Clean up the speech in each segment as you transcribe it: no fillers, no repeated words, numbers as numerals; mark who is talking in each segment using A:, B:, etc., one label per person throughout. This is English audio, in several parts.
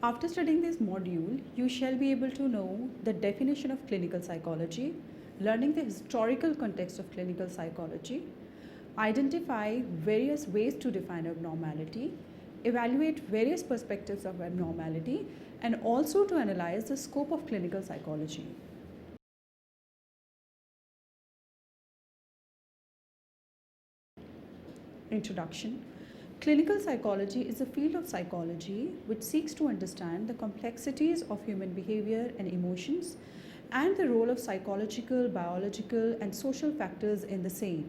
A: After studying this module, you shall be able to know the definition of clinical psychology, learning the historical context of clinical psychology, identify various ways to define abnormality, evaluate various perspectives of abnormality, and also to analyze the scope of clinical psychology. Introduction. Clinical psychology is a field of psychology which seeks to understand the complexities of human behavior and emotions and the role of psychological, biological, and social factors in the same.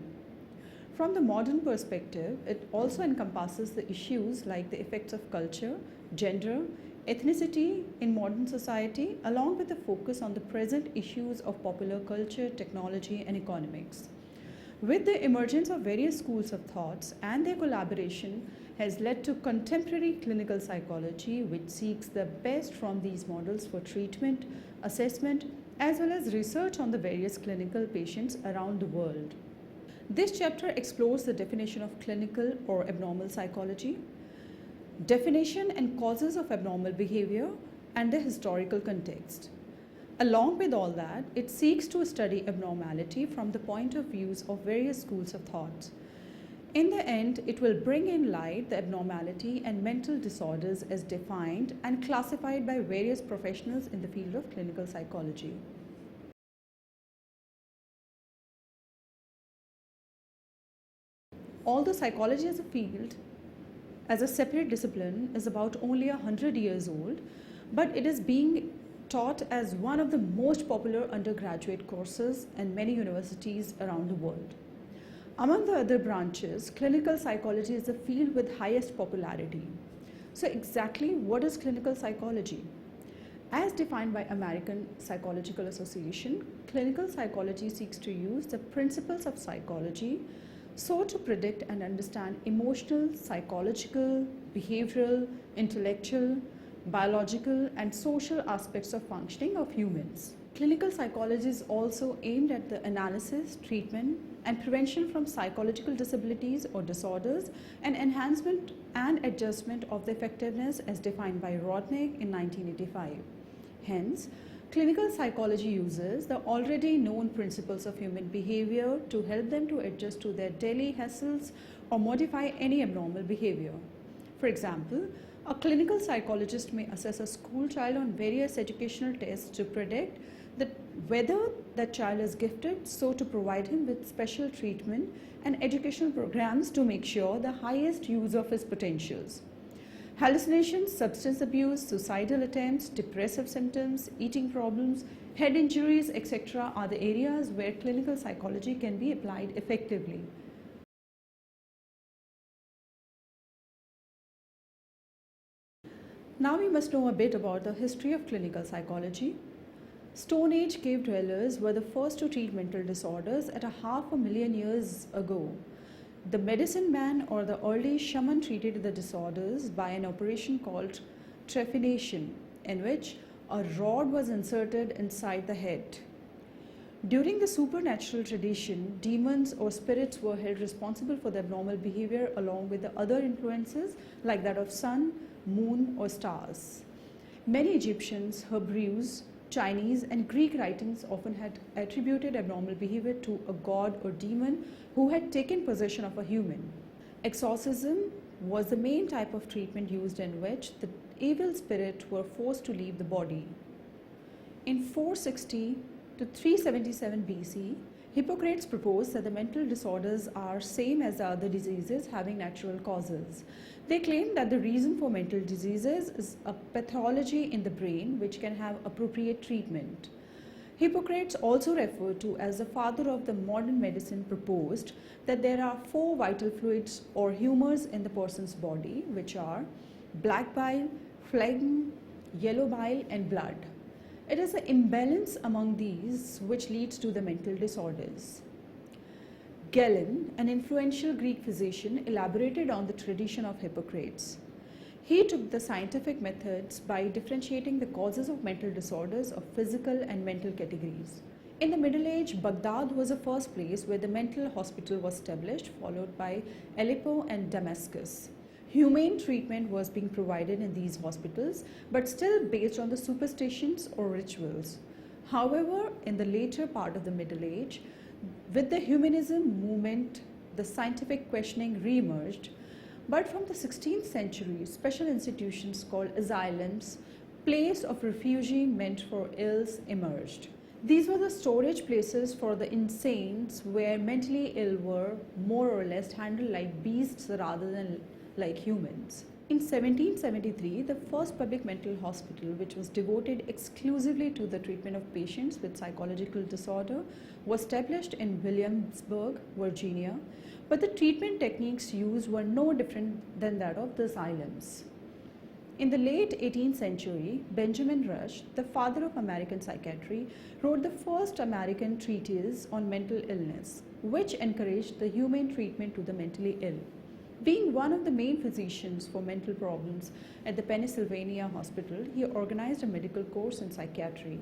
A: From the modern perspective, it also encompasses the issues like the effects of culture, gender, ethnicity in modern society, along with a focus on the present issues of popular culture, technology, and economics. With the emergence of various schools of thoughts and their collaboration has led to contemporary clinical psychology, which seeks the best from these models for treatment, assessment, as well as research on the various clinical patients around the world. This chapter explores the definition of clinical or abnormal psychology, definition and causes of abnormal behavior, and the historical context. Along with all that, it seeks to study abnormality from the point of views of various schools of thought. In the end, it will bring in light the abnormality and mental disorders as defined and classified by various professionals in the field of clinical psychology. Although psychology as a field, as a separate discipline, is about only 100 years old, but it is being taught as one of the most popular undergraduate courses in many universities around the world. Among the other branches, clinical psychology is the field with highest popularity. So exactly what is clinical psychology? As defined by American Psychological Association, clinical psychology seeks to use the principles of psychology so to predict and understand emotional, psychological, behavioral, intellectual, biological, and social aspects of functioning of humans. Clinical psychology is also aimed at the analysis, treatment, and prevention from psychological disabilities or disorders and enhancement and adjustment of the effectiveness as defined by Rodnick in 1985. Hence, clinical psychology uses the already known principles of human behavior to help them to adjust to their daily hassles or modify any abnormal behavior. For example, a clinical psychologist may assess a school child on various educational tests to predict whether that child is gifted, so to provide him with special treatment and educational programs to make sure the highest use of his potentials. Hallucinations, substance abuse, suicidal attempts, depressive symptoms, eating problems, head injuries, etc. are the areas where clinical psychology can be applied effectively. Now we must know a bit about the history of clinical psychology. Stone Age cave dwellers were the first to treat mental disorders at 500,000 years ago. The medicine man or the early shaman treated the disorders by an operation called trephination, in which a rod was inserted inside the head. During the supernatural tradition, demons or spirits were held responsible for the abnormal behavior along with the other influences like that of sun, moon, or stars. Many Egyptians, Hebrews, Chinese, and Greek writings often had attributed abnormal behavior to a god or demon who had taken possession of a human. Exorcism was the main type of treatment used in which the evil spirit were forced to leave the body. In 460 to 377 BC, Hippocrates proposed that the mental disorders are same as the other diseases having natural causes. They claimed that the reason for mental diseases is a pathology in the brain which can have appropriate treatment. Hippocrates, also referred to as the father of the modern medicine, proposed that there are 4 vital fluids or humors in the person's body, which are black bile, phlegm, yellow bile, and blood. It is the imbalance among these which leads to the mental disorders. Galen, an influential Greek physician, elaborated on the tradition of Hippocrates. He took the scientific methods by differentiating the causes of mental disorders of physical and mental categories. In the Middle Age, Baghdad was the first place where the mental hospital was established, followed by Aleppo and Damascus. Humane treatment was being provided in these hospitals, but still based on the superstitions or rituals. However, in the later part of the Middle Age, with the humanism movement, the scientific questioning re-emerged. But from the 16th century, special institutions called asylums, place of refuge meant for ills, emerged. These were the storage places for the insanes where mentally ill were more or less handled like beasts rather than like humans. In 1773, the first public mental hospital, which was devoted exclusively to the treatment of patients with psychological disorder, was established in Williamsburg, Virginia, but the treatment techniques used were no different than that of the asylums. In the late 18th century, Benjamin Rush, the father of American psychiatry, wrote the first American treatise on mental illness, which encouraged the humane treatment to the mentally ill. Being one of the main physicians for mental problems at the Pennsylvania Hospital, he organized a medical course in psychiatry.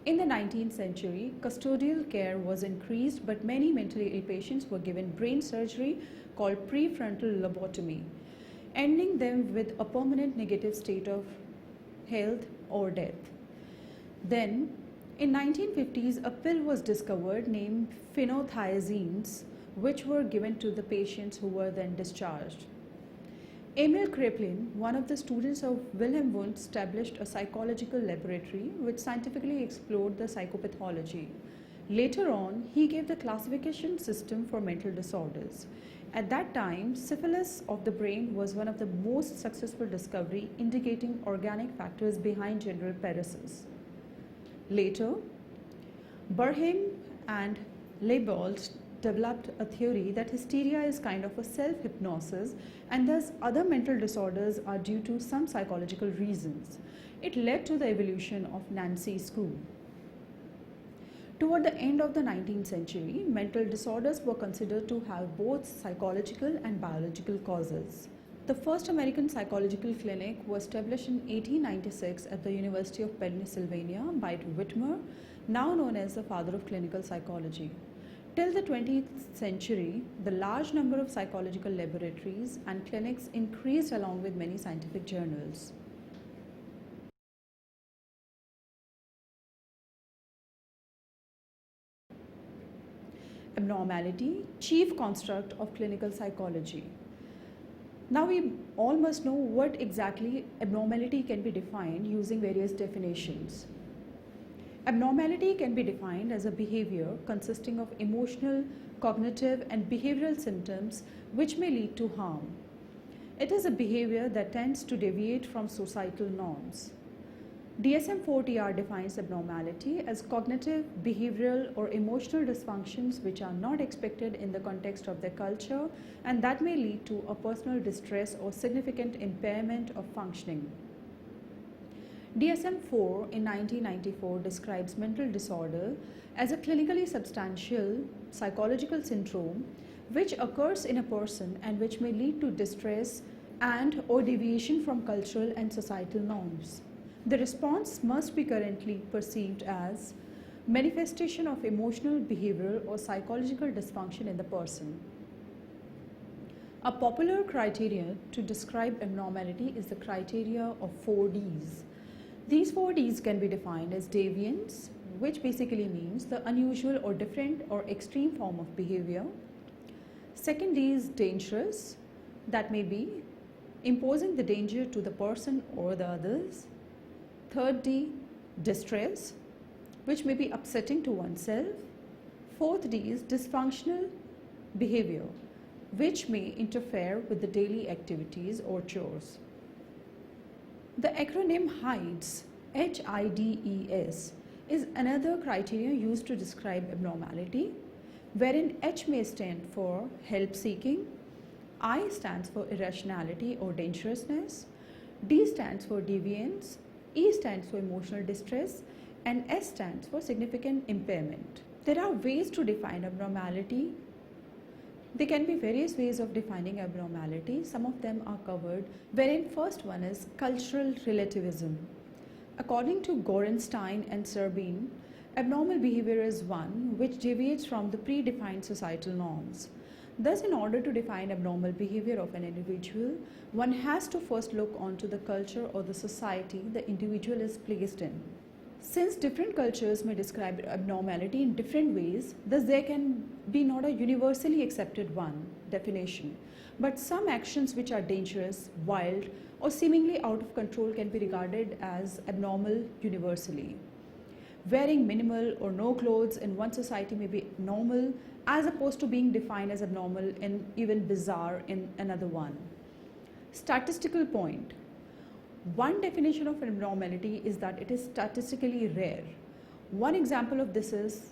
A: In the 19th century, custodial care was increased, but many mentally ill patients were given brain surgery called prefrontal lobotomy, ending them with a permanent negative state of health or death. Then, in 1950s, a pill was discovered named phenothiazines, which were given to the patients who were then discharged. Emil Kraepelin, one of the students of Wilhelm Wundt, established a psychological laboratory which scientifically explored the psychopathology. Later on, he gave the classification system for mental disorders. At that time, syphilis of the brain was one of the most successful discovery indicating organic factors behind general paresis. Later, Burheim and Leibold developed a theory that hysteria is kind of a self-hypnosis and thus other mental disorders are due to some psychological reasons. It led to the evolution of Nancy School. Toward the end of the 19th century, mental disorders were considered to have both psychological and biological causes. The first American psychological clinic was established in 1896 at the University of Pennsylvania by Whitmer, now known as the father of clinical psychology. Till the 20th century, the large number of psychological laboratories and clinics increased along with many scientific journals. Abnormality, chief construct of clinical psychology. Now we all must know what exactly abnormality can be defined using various definitions. Abnormality can be defined as a behavior consisting of emotional, cognitive, and behavioral symptoms which may lead to harm. It is a behavior that tends to deviate from societal norms. DSM-4-TR defines abnormality as cognitive, behavioral, or emotional dysfunctions which are not expected in the context of their culture and that may lead to a personal distress or significant impairment of functioning. DSM-4 in 1994 describes mental disorder as a clinically substantial psychological syndrome which occurs in a person and which may lead to distress and or deviation from cultural and societal norms. The response must be currently perceived as manifestation of emotional, behavioral, or psychological dysfunction in the person. A popular criterion to describe abnormality is the criteria of 4 Ds. These 4 Ds can be defined as deviance, which basically means the unusual or different or extreme form of behavior. Second D is dangerous, that may be imposing the danger to the person or the others. Third D, distress, which may be upsetting to oneself. Fourth D is dysfunctional behavior, which may interfere with the daily activities or chores. The acronym HIDES, H-I-D-E-S, is another criterion used to describe abnormality, wherein H may stand for help-seeking, I stands for irrationality or dangerousness, D stands for deviance, E stands for emotional distress, and S stands for significant impairment. There are ways to define abnormality. There can be various ways of defining abnormality. Some of them are covered, wherein first one is cultural relativism. According to Gorenstein and Serbin, abnormal behavior is one which deviates from the predefined societal norms. Thus, in order to define abnormal behavior of an individual, one has to first look onto the culture or the society the individual is placed in. Since different cultures may describe abnormality in different ways, thus there can be not a universally accepted one definition, but some actions which are dangerous, wild, or seemingly out of control can be regarded as abnormal universally. Wearing minimal or no clothes in one society may be normal as opposed to being defined as abnormal and even bizarre in another one. Statistical point. One definition of abnormality is that it is statistically rare. One example of this is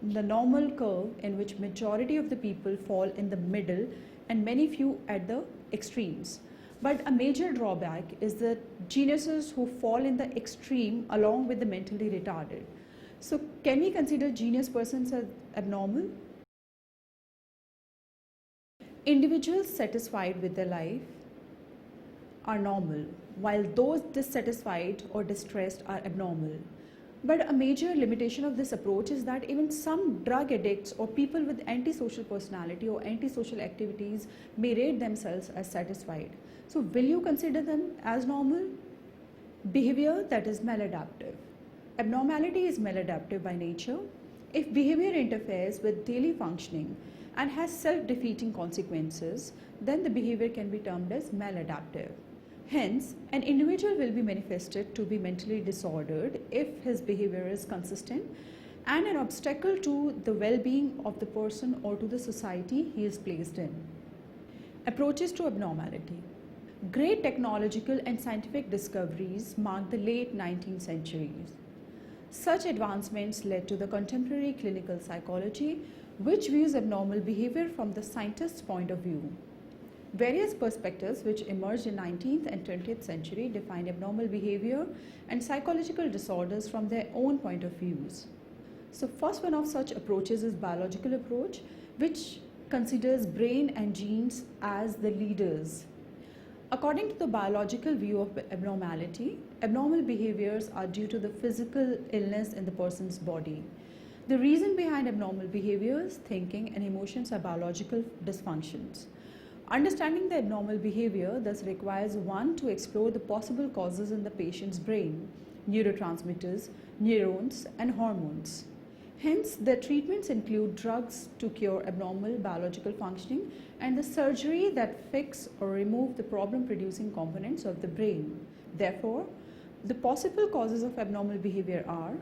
A: the normal curve in which majority of the people fall in the middle and many few at the extremes. But a major drawback is the geniuses who fall in the extreme along with the mentally retarded. So can we consider genius persons as abnormal? Individuals satisfied with their life are normal, while those dissatisfied or distressed are abnormal. But a major limitation of this approach is that even some drug addicts or people with antisocial personality or antisocial activities may rate themselves as satisfied. So will you consider them as normal? Behavior that is maladaptive. Abnormality is maladaptive by nature. If behavior interferes with daily functioning and has self-defeating consequences, then the behavior can be termed as maladaptive. Hence, an individual will be manifested to be mentally disordered if his behavior is consistent and an obstacle to the well-being of the person or to the society he is placed in. Approaches to abnormality. Great technological and scientific discoveries marked the late 19th century. Such advancements led to the contemporary clinical psychology, which views abnormal behavior from the scientist's point of view. Various perspectives which emerged in 19th and 20th century define abnormal behavior and psychological disorders from their own point of views. So first one of such approaches is biological approach, which considers brain and genes as the leaders. According to the biological view of abnormality, abnormal behaviors are due to the physical illness in the person's body. The reason behind abnormal behaviors, thinking and emotions are biological dysfunctions. Understanding the abnormal behavior thus requires one to explore the possible causes in the patient's brain, neurotransmitters, neurons, and hormones. Hence, the treatments include drugs to cure abnormal biological functioning and the surgery that fix or remove the problem-producing components of the brain. Therefore, the possible causes of abnormal behavior are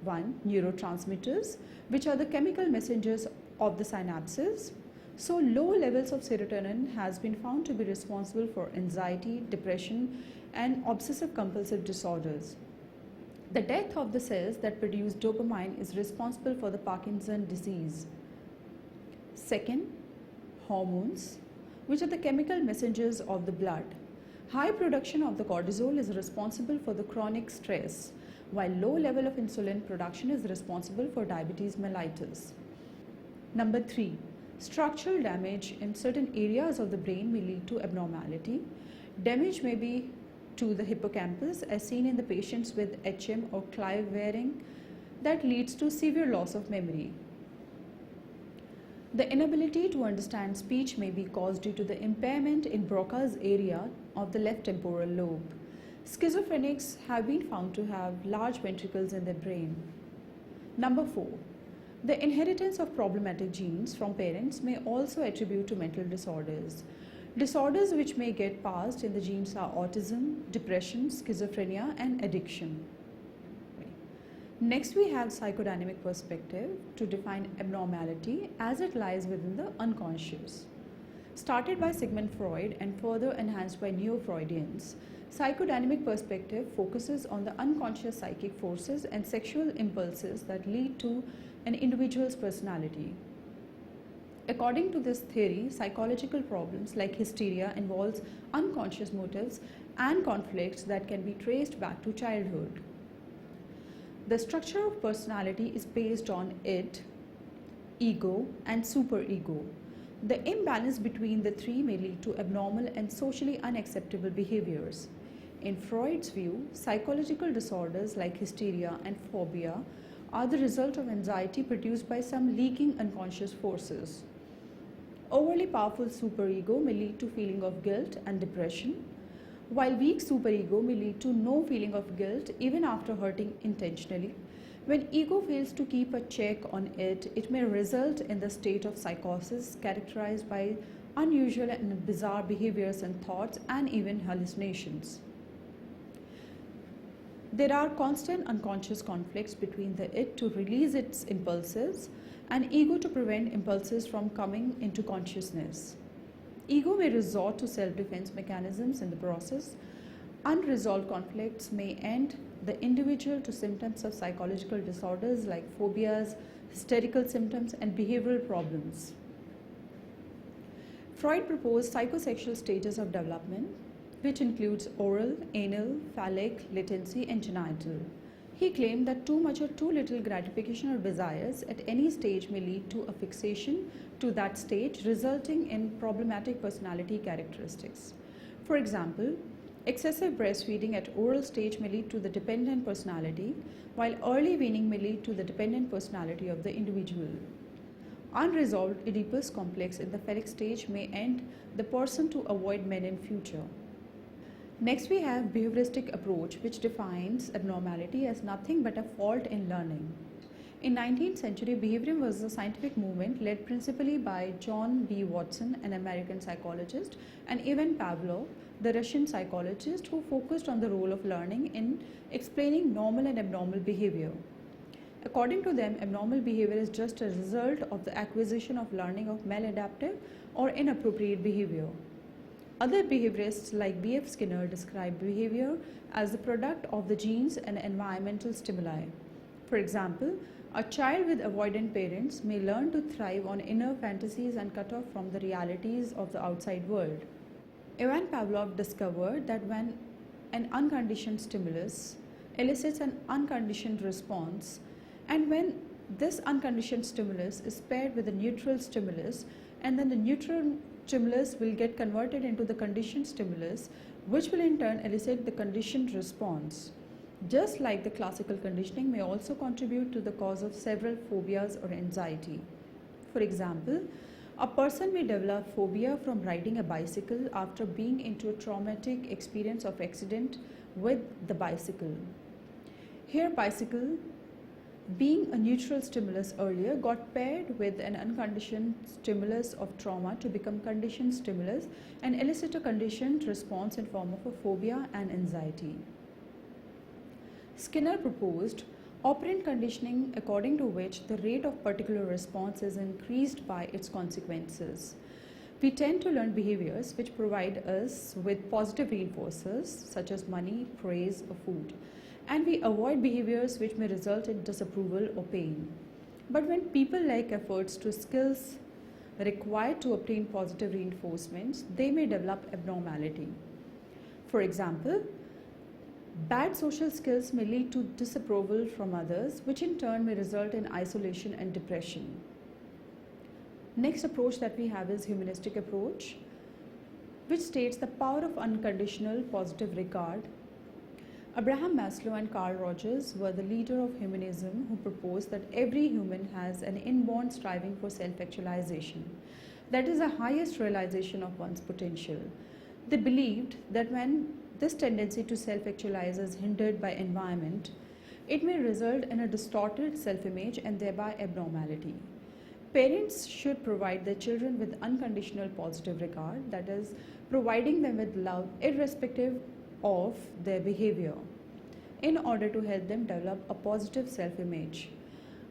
A: 1. Neurotransmitters, which are the chemical messengers of the synapses. So low levels of serotonin has been found to be responsible for anxiety, depression, and obsessive compulsive disorders. The death of the cells that produce dopamine is responsible for the Parkinson's disease. Second, hormones, which are the chemical messengers of the blood. High production of the cortisol is responsible for the chronic stress, while low level of insulin production is responsible for diabetes mellitus. Number 3. Structural damage in certain areas of the brain may lead to abnormality. Damage may be to the hippocampus as seen in the patients with HM or Clive-Wearing that leads to severe loss of memory. The inability to understand speech may be caused due to the impairment in Broca's area of the left temporal lobe. Schizophrenics have been found to have large ventricles in their brain. Number 4. The inheritance of problematic genes from parents may also attribute to mental disorders. Disorders which may get passed in the genes are autism, depression, schizophrenia, and addiction. Next, we have psychodynamic perspective to define abnormality as it lies within the unconscious. Started by Sigmund Freud and further enhanced by neo-Freudians, psychodynamic perspective focuses on the unconscious psychic forces and sexual impulses that lead to an individual's personality. According to this theory, psychological problems like hysteria involves unconscious motives and conflicts that can be traced back to childhood. The structure of personality is based on id, ego, and superego. The imbalance between the three may lead to abnormal and socially unacceptable behaviors. In Freud's view, psychological disorders like hysteria and phobia are the result of anxiety produced by some leaking unconscious forces. Overly powerful superego may lead to feeling of guilt and depression, while weak superego may lead to no feeling of guilt even after hurting intentionally. When ego fails to keep a check on it, it may result in the state of psychosis characterized by unusual and bizarre behaviors and thoughts and even hallucinations. There are constant unconscious conflicts between the it to release its impulses and ego to prevent impulses from coming into consciousness. Ego may resort to self-defense mechanisms in the process. Unresolved conflicts may end the individual to symptoms of psychological disorders like phobias, hysterical symptoms, and behavioral problems. Freud proposed psychosexual stages of development, which includes oral, anal, phallic, latency, and genital. He claimed that too much or too little gratification or desires at any stage may lead to a fixation to that stage, resulting in problematic personality characteristics. For example, excessive breastfeeding at oral stage may lead to the dependent personality, while early weaning may lead to the dependent personality of the individual. Unresolved Oedipus complex in the phallic stage may end the person to avoid men in future. Next, we have behavioristic approach, which defines abnormality as nothing but a fault in learning. In 19th century, behaviorism was a scientific movement led principally by John B. Watson, an American psychologist, and Ivan Pavlov, the Russian psychologist, who focused on the role of learning in explaining normal and abnormal behavior. According to them, abnormal behavior is just a result of the acquisition of learning of maladaptive or inappropriate behavior. Other behaviorists like B.F. Skinner describe behavior as the product of the genes and environmental stimuli. For example, a child with avoidant parents may learn to thrive on inner fantasies and cut off from the realities of the outside world. Ivan Pavlov discovered that when an unconditioned stimulus elicits an unconditioned response, and when this unconditioned stimulus is paired with a neutral stimulus, and then the neutral stimulus will get converted into the conditioned stimulus, which will in turn elicit the conditioned response. Just like the classical conditioning may also contribute to the cause of several phobias or anxiety. For example, a person may develop phobia from riding a bicycle after being into a traumatic experience of accident with the bicycle. Here, bicycle, being a neutral stimulus earlier, got paired with an unconditioned stimulus of trauma to become conditioned stimulus and elicit a conditioned response in form of a phobia and anxiety. Skinner proposed operant conditioning, according to which the rate of particular response is increased by its consequences. We tend to learn behaviors which provide us with positive reinforcers such as money, praise, or food, and we avoid behaviors which may result in disapproval or pain. But when people lack efforts to skills required to obtain positive reinforcements, they may develop abnormality. For example, bad social skills may lead to disapproval from others, which in turn may result in isolation and depression. Next approach that we have is humanistic approach, which states the power of unconditional positive regard. Abraham Maslow and Carl Rogers were the leader of humanism who proposed that every human has an inborn striving for self-actualization. That is the highest realization of one's potential. They believed that when this tendency to self-actualize is hindered by environment, it may result in a distorted self-image and thereby abnormality. Parents should provide their children with unconditional positive regard, that is, providing them with love irrespective of their behavior, in order to help them develop a positive self-image.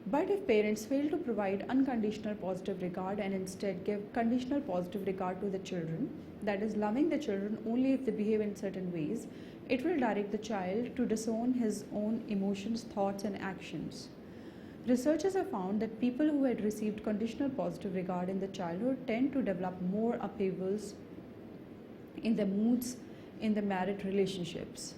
A: But if parents fail to provide unconditional positive regard and instead give conditional positive regard to the children, that is, loving the children only if they behave in certain ways, it will direct the child to disown his own emotions, thoughts, and actions. Researchers have found that people who had received conditional positive regard in the childhood tend to develop more upheavals in their moods in the married relationships.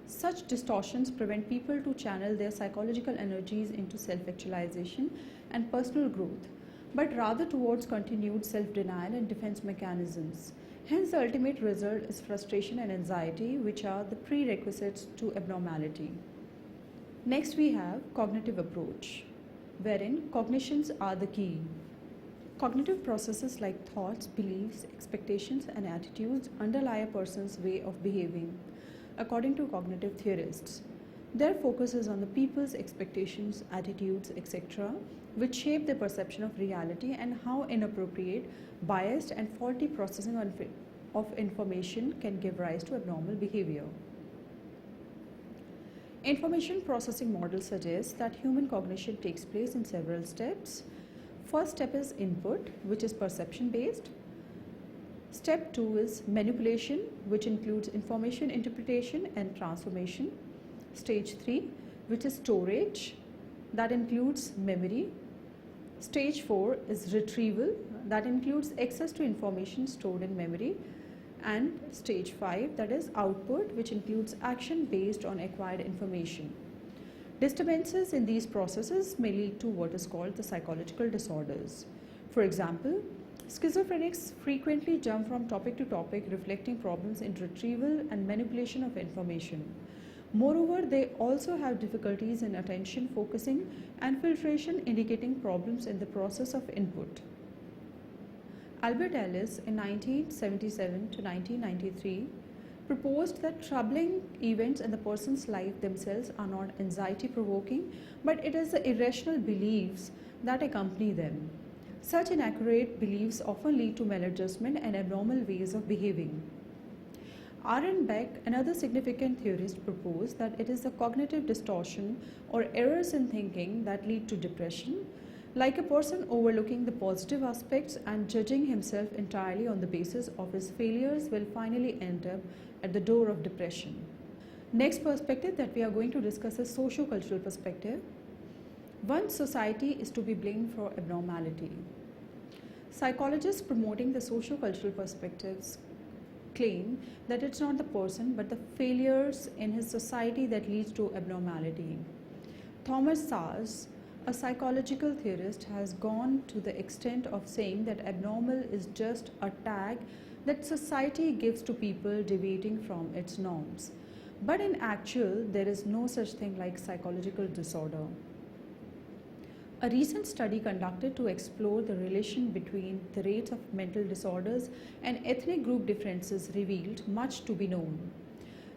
A: Such distortions prevent people to channel their psychological energies into self-actualization and personal growth, but rather towards continued self-denial and defense mechanisms. Hence, the ultimate result is frustration and anxiety, which are the prerequisites to abnormality. Next, we have cognitive approach, wherein cognitions are the key. Cognitive processes like thoughts, beliefs, expectations, and attitudes underlie a person's way of behaving, according to cognitive theorists. Their focus is on the people's expectations, attitudes, etc., which shape their perception of reality and how inappropriate, biased, and faulty processing of information can give rise to abnormal behavior. Information processing model suggests that human cognition takes place in several steps. First step is input, which is perception based. Step 2 is manipulation, which includes information interpretation and transformation. Stage 3, which is storage, that includes memory. Stage 4 is retrieval, that includes access to information stored in memory. And stage 5, that is output, which includes action based on acquired information. Disturbances in these processes may lead to what is called the psychological disorders. For example, schizophrenics frequently jump from topic to topic, reflecting problems in retrieval and manipulation of information. Moreover, they also have difficulties in attention focusing and filtration, indicating problems in the process of input. Albert Ellis in 1977 to 1993 proposed that troubling events in the person's life themselves are not anxiety provoking, but it is the irrational beliefs that accompany them. Such inaccurate beliefs often lead to maladjustment and abnormal ways of behaving. Aaron Beck, another significant theorist, proposed that it is the cognitive distortion or errors in thinking that lead to depression, like a person overlooking the positive aspects and judging himself entirely on the basis of his failures will finally end up at the door of depression. Next perspective that we are going to discuss is socio-cultural perspective. One society is to be blamed for abnormality. Psychologists promoting the socio-cultural perspectives claim that it's not the person but the failures in his society that leads to abnormality. Thomas Szasz, a psychological theorist, has gone to the extent of saying that abnormal is just a tag that society gives to people deviating from its norms. But in actual, there is no such thing like psychological disorder. A recent study conducted to explore the relation between the rates of mental disorders and ethnic group differences revealed much to be known.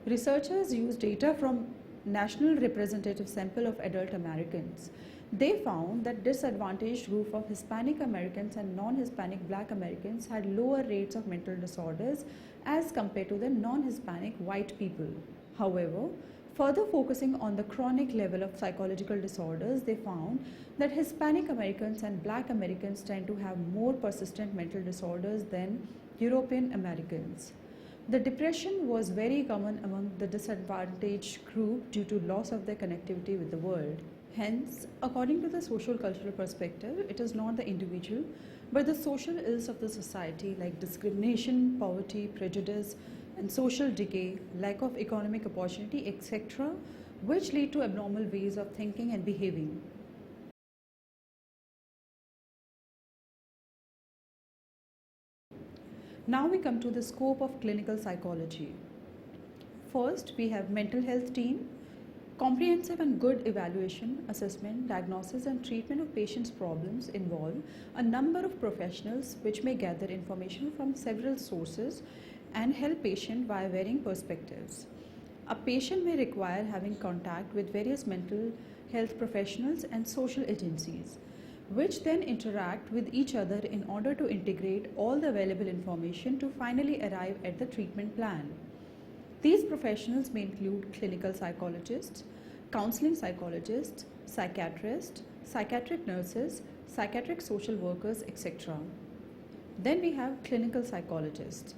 A: Researchers used data from National Representative Sample of Adult Americans. They found that disadvantaged group of Hispanic Americans and non-Hispanic Black Americans had lower rates of mental disorders as compared to the non-Hispanic white people. However, further focusing on the chronic level of psychological disorders, they found that Hispanic Americans and Black Americans tend to have more persistent mental disorders than European Americans. The depression was very common among the disadvantaged group due to loss of their connectivity with the world. Hence, according to the social cultural perspective, it is not the individual, but the social ills of the society like discrimination, poverty, prejudice, and social decay, lack of economic opportunity, etc., which lead to abnormal ways of thinking and behaving. Now we come to the scope of clinical psychology. First, we have mental health team. Comprehensive and good evaluation, assessment, diagnosis and treatment of patients' problems involve a number of professionals which may gather information from several sources and help patient via varying perspectives. A patient may require having contact with various mental health professionals and social agencies, which then interact with each other in order to integrate all the available information to finally arrive at the treatment plan. These professionals may include clinical psychologists, counseling psychologists, psychiatrists, psychiatric nurses, psychiatric social workers, etc. Then we have clinical psychologists.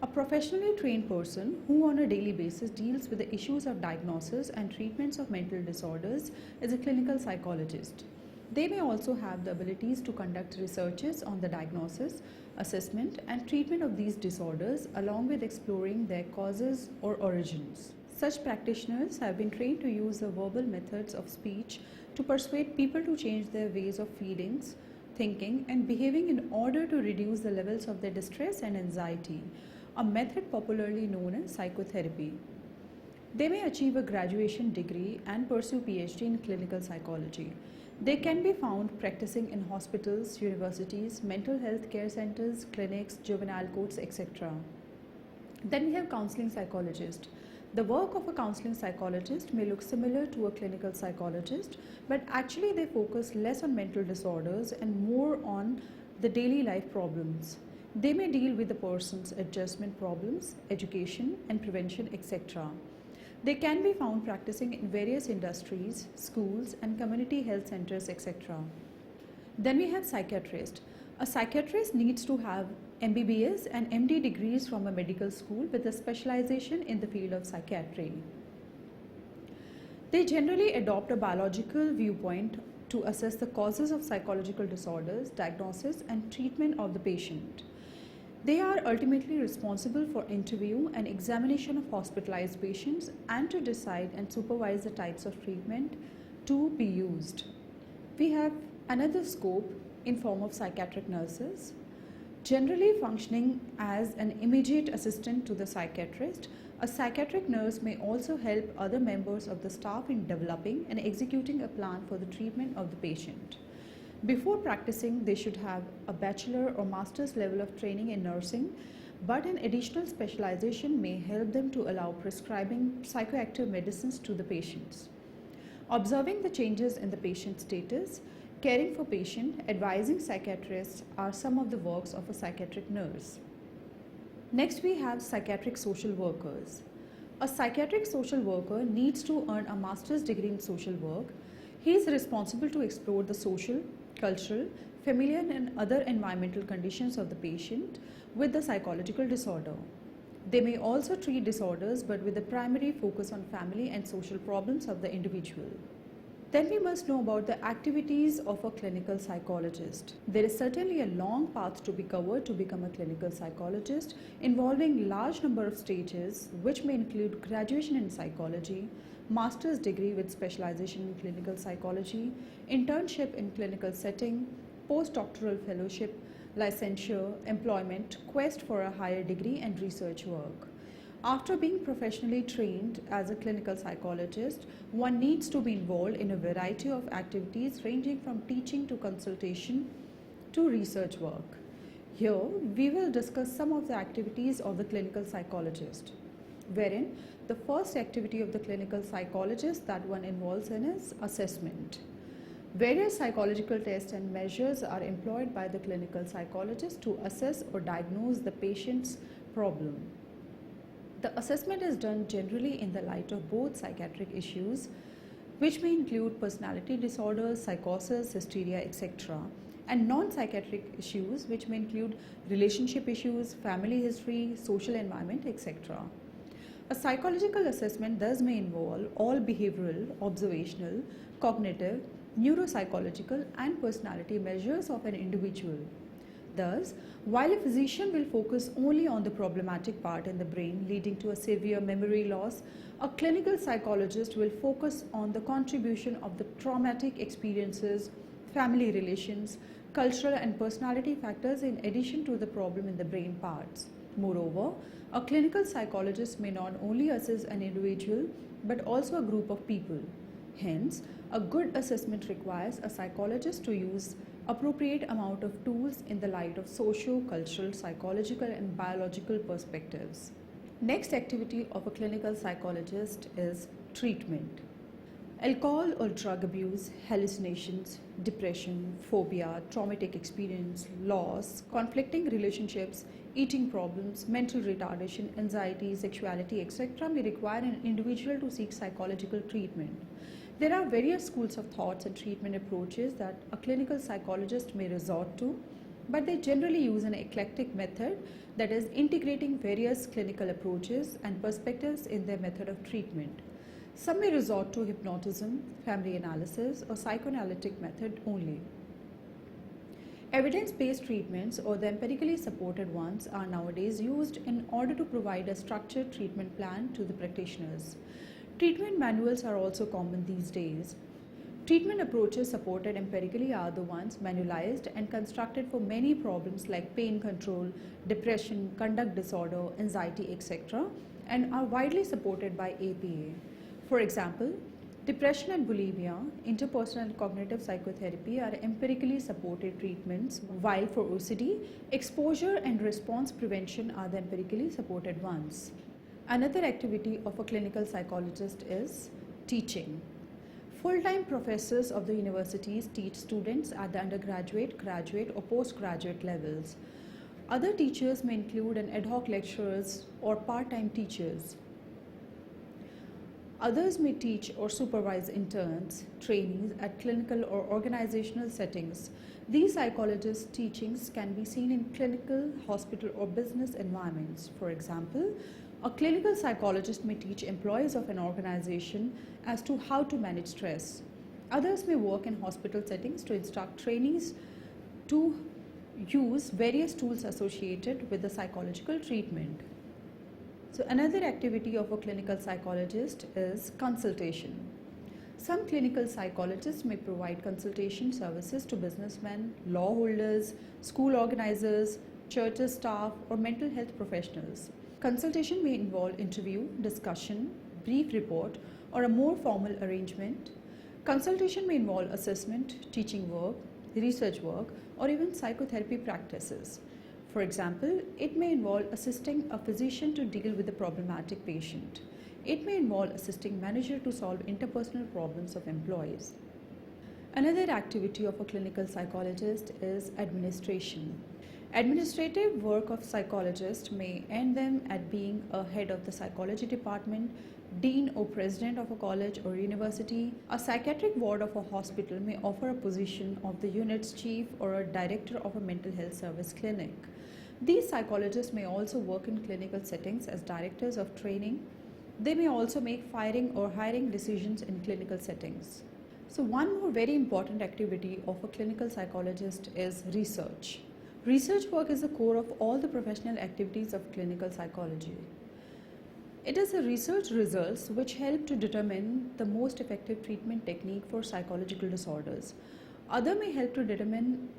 A: A professionally trained person who on a daily basis deals with the issues of diagnosis and treatments of mental disorders is a clinical psychologist. They may also have the abilities to conduct researches on the diagnosis, assessment and treatment of these disorders along with exploring their causes or origins. Such practitioners have been trained to use the verbal methods of speech to persuade people to change their ways of feelings, thinking and behaving in order to reduce the levels of their distress and anxiety, a method popularly known as psychotherapy. They may achieve a graduation degree and pursue PhD in clinical psychology. They can be found practicing in hospitals, universities, mental health care centers, clinics, juvenile courts, etc. Then we have counseling psychologist. The work of a counseling psychologist may look similar to a clinical psychologist, but actually they focus less on mental disorders and more on the daily life problems. They may deal with the person's adjustment problems, education and prevention, etc. They can be found practicing in various industries, schools and community health centers, etc. Then we have psychiatrist. A psychiatrist needs to have MBBS and MD degrees from a medical school with a specialization in the field of psychiatry. They generally adopt a biological viewpoint to assess the causes of psychological disorders, diagnosis and treatment of the patient. They are ultimately responsible for interview and examination of hospitalized patients and to decide and supervise the types of treatment to be used. We have another scope in form of psychiatric nurses, generally functioning as an immediate assistant to the psychiatrist. A psychiatric nurse may also help other members of the staff in developing and executing a plan for the treatment of the patient. Before practicing, they should have a bachelor or master's level of training in nursing, but an additional specialization may help them to allow prescribing psychoactive medicines to the patients. Observing the changes in the patient's status, caring for patient, advising psychiatrists are some of the works of a psychiatric nurse. Next we have psychiatric social workers. A psychiatric social worker needs to earn a master's degree in social work. He is responsible to explore the social, cultural, familial and other environmental conditions of the patient with the psychological disorder. They may also treat disorders but with a primary focus on family and social problems of the individual. Then we must know about the activities of a clinical psychologist. There is certainly a long path to be covered to become a clinical psychologist, involving large number of stages which may include graduation in psychology, master's degree with specialization in clinical psychology, internship in clinical setting, postdoctoral fellowship, licensure, employment, quest for a higher degree and research work. After being professionally trained as a clinical psychologist, one needs to be involved in a variety of activities ranging from teaching to consultation to research work. Here, we will discuss some of the activities of the clinical psychologist, wherein the first activity of the clinical psychologist that one involves in is assessment. Various psychological tests and measures are employed by the clinical psychologist to assess or diagnose the patient's problem. The assessment is done generally in the light of both psychiatric issues, which may include personality disorders, psychosis, hysteria, etc., and non-psychiatric issues, which may include relationship issues, family history, social environment, etc. A psychological assessment thus may involve all behavioral, observational, cognitive, neuropsychological, and personality measures of an individual. Thus, while a physician will focus only on the problematic part in the brain leading to a severe memory loss, a clinical psychologist will focus on the contribution of the traumatic experiences, family relations, cultural and personality factors in addition to the problem in the brain parts. Moreover, a clinical psychologist may not only assess an individual but also a group of people. Hence, a good assessment requires a psychologist to use appropriate amount of tools in the light of socio-cultural, psychological and biological perspectives. Next activity of a clinical psychologist is treatment. Alcohol or drug abuse, hallucinations, depression, phobia, traumatic experience, loss, conflicting relationships, eating problems, mental retardation, anxiety, sexuality, etc. may require an individual to seek psychological treatment. There are various schools of thoughts and treatment approaches that a clinical psychologist may resort to, but they generally use an eclectic method, that is, integrating various clinical approaches and perspectives in their method of treatment. Some may resort to hypnotism, family analysis, or psychoanalytic method only. Evidence-based treatments or the empirically supported ones are nowadays used in order to provide a structured treatment plan to the practitioners. Treatment manuals are also common these days. Treatment approaches supported empirically are the ones manualized and constructed for many problems like pain control, depression, conduct disorder, anxiety, etc., and are widely supported by APA. For example, Depression and bulimia, interpersonal and cognitive psychotherapy are empirically supported treatments, while for OCD, exposure and response prevention are the empirically supported ones. Another activity of a clinical psychologist is teaching. Full-time professors of the universities teach students at the undergraduate, graduate or postgraduate levels. Other teachers may include an ad hoc lecturers or part-time teachers. Others may teach or supervise interns, trainees at clinical or organizational settings. These psychologist teachings can be seen in clinical, hospital, or business environments. For example, a clinical psychologist may teach employees of an organization as to how to manage stress. Others may work in hospital settings to instruct trainees to use various tools associated with the psychological treatment. So another activity of a clinical psychologist is consultation. Some clinical psychologists may provide consultation services to businessmen, law holders, school organizers, churches staff, or mental health professionals. Consultation may involve interview, discussion, brief report, or a more formal arrangement. Consultation may involve assessment, teaching work, research work, or even psychotherapy practices. For example, it may involve assisting a physician to deal with a problematic patient. It may involve assisting manager to solve interpersonal problems of employees. Another activity of a clinical psychologist is administration. Administrative work of psychologists may end them at being a head of the psychology department, dean or president of a college or university. A psychiatric ward of a hospital may offer a position of the unit's chief or a director of a mental health service clinic. These psychologists may also work in clinical settings as directors of training. They may also make firing or hiring decisions in clinical settings. So one more very important activity of a clinical psychologist is research. Research work is the core of all the professional activities of clinical psychology. It is the research results which help to determine the most effective treatment technique for psychological disorders. Other may help to determine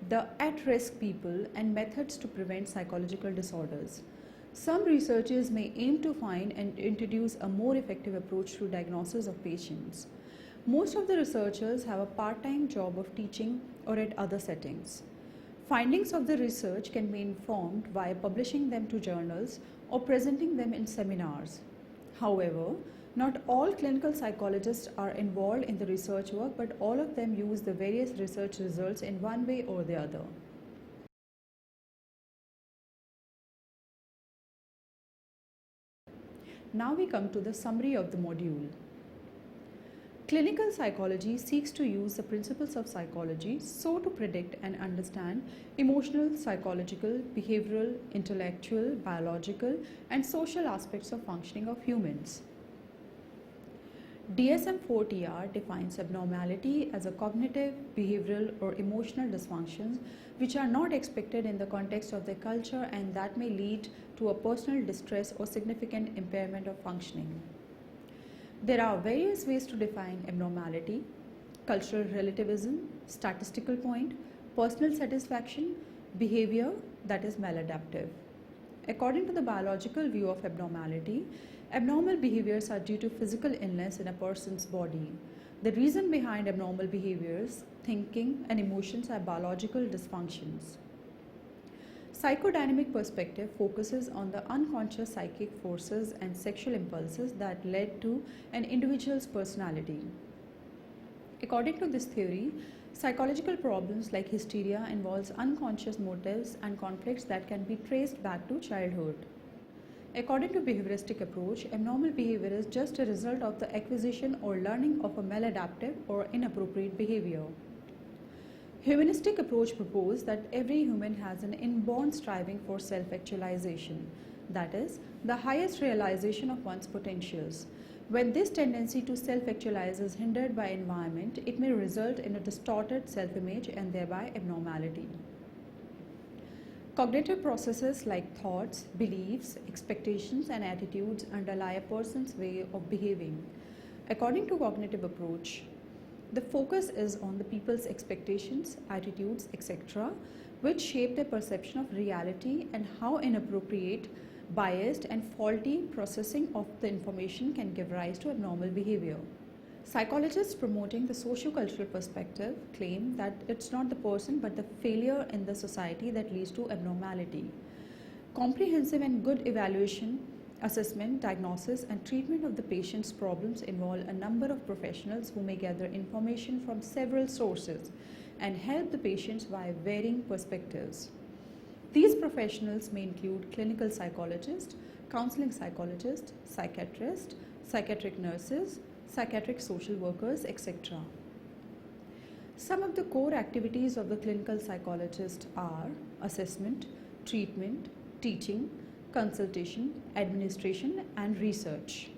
A: the at-risk people and methods to prevent psychological disorders. Some researchers may aim to find and introduce a more effective approach to diagnosis of patients. Most of the researchers have a part-time job of teaching or at other settings. Findings of the research can be informed via publishing them to journals or presenting them in seminars. However, not all clinical psychologists are involved in the research work, but all of them use the various research results in one way or the other. Now we come to the summary of the module. Clinical psychology seeks to use the principles of psychology so to predict and understand emotional, psychological, behavioral, intellectual, biological, and social aspects of functioning of humans. DSM-4-TR defines abnormality as a cognitive, behavioral, or emotional dysfunctions which are not expected in the context of their culture and that may lead to a personal distress or significant impairment of functioning. There are various ways to define abnormality: cultural relativism, statistical point, personal satisfaction, behavior that is maladaptive. According to the biological view of abnormality, abnormal behaviors are due to physical illness in a person's body. The reason behind abnormal behaviors, thinking, and emotions are biological dysfunctions. Psychodynamic perspective focuses on the unconscious psychic forces and sexual impulses that led to an individual's personality. According to this theory, psychological problems like hysteria involves unconscious motives and conflicts that can be traced back to childhood. According to behavioristic approach, abnormal behavior is just a result of the acquisition or learning of a maladaptive or inappropriate behavior. Humanistic approach proposes that every human has an inborn striving for self-actualization, that is, the highest realization of one's potentials. When this tendency to self-actualize is hindered by environment, it may result in a distorted self-image and thereby abnormality. Cognitive processes like thoughts, beliefs, expectations, and attitudes underlie a person's way of behaving. According to cognitive approach, the focus is on the people's expectations, attitudes, etc., which shape their perception of reality and how inappropriate, biased, and faulty processing of the information can give rise to abnormal behavior. Psychologists promoting the socio-cultural perspective claim that it's not the person but the failure in the society that leads to abnormality. Comprehensive and good evaluation, assessment, diagnosis, and treatment of the patient's problems involve a number of professionals who may gather information from several sources and help the patients via varying perspectives. These professionals may include clinical psychologists, counseling psychologists, psychiatrists, psychiatric nurses, psychiatric social workers, etc. Some of the core activities of the clinical psychologist are assessment, treatment, teaching, consultation, administration, and research.